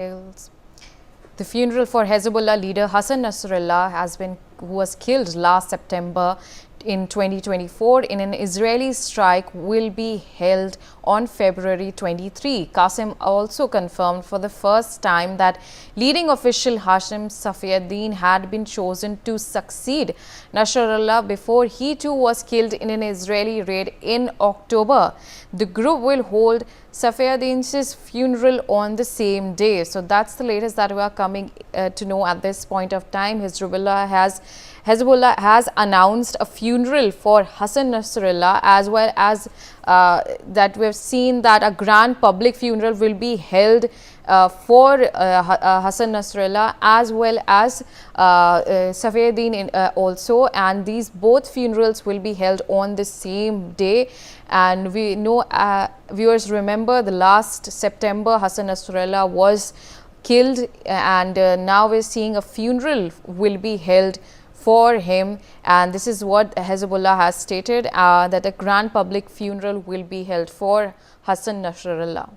The funeral for Hezbollah leader Hassan Nasrallah who was killed last September in 2024 in an Israeli strike will be held on February 23. Qasim also confirmed for the first time that leading official Hashem Safieddine had been chosen to succeed Nasrallah before he too was killed in an Israeli raid in October. The group will hold Safieddine's funeral on the same day. So that's the latest that we are coming to know at this point of time. Hezbollah has announced a funeral for Hassan Nasrallah, as well as that we have seen that a grand public funeral will be held for Hassan Nasrallah as well as Safieddine also, and these both funerals will be held on the same day. And we know, viewers remember, the last September Hassan Nasrallah was killed, and now we're seeing a funeral will be held for him, and this is what Hezbollah has stated, that a grand public funeral will be held for Hassan Nasrallah.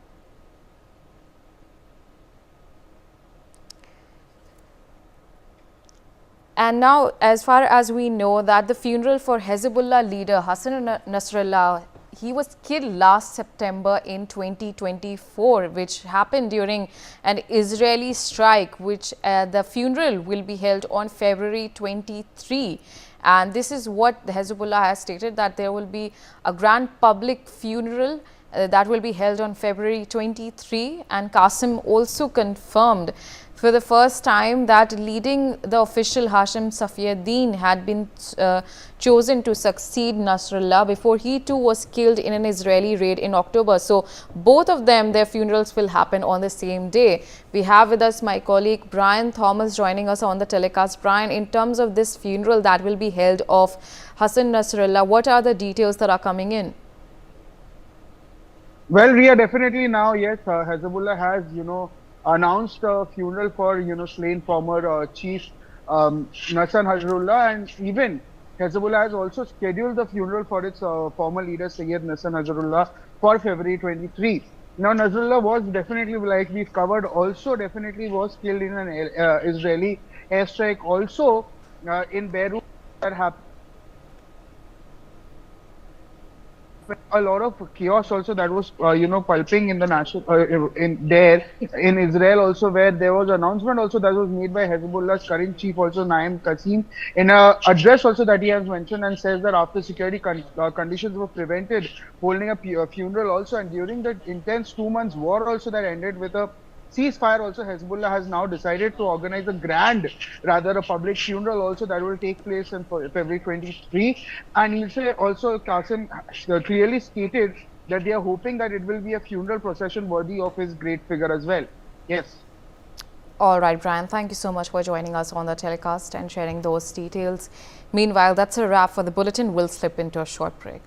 And now, as far as we know, that the funeral for Hezbollah leader Hassan Nasrallah, he was killed last September in 2024, which happened during an Israeli strike, which the funeral will be held on February 23. And this is what the Hezbollah has stated, that there will be a grand public funeral that will be held on February 23. And Qasim also confirmed for the first time that leading the official Hashem Safieddine had been chosen to succeed Nasrallah before he too was killed in an Israeli raid in October. So both of them, their funerals will happen on the same day. We have with us my colleague Brian Thomas joining us on the telecast. Brian, in terms of this funeral that will be held of Hassan Nasrallah, what are the details that are coming in? Well, Ria, definitely now, yes, Hezbollah has, announced a funeral for, slain former chief Hassan Nasrallah, and even Hezbollah has also scheduled the funeral for its former leader Sayyid Hassan Nasrallah for February 23. Now, Nasrallah was definitely, like we've covered, also definitely was killed in an Israeli airstrike also in Beirut that happened. A lot of chaos also that was pulping in the national in Israel also, where there was an announcement also that was made by Hezbollah's current chief also, Naim Qasim, in a address also that he has mentioned, and says that after security conditions were prevented holding a funeral also, and during the intense 2 months war also that ended with a ceasefire also, Hezbollah has now decided to organize a public funeral also that will take place in February 23. And he'll say also, Qasim clearly stated that they are hoping that it will be a funeral procession worthy of his great figure as well. Yes. All right, Brian, thank you so much for joining us on the telecast and sharing those details. Meanwhile, that's a wrap for the bulletin. We'll slip into a short break.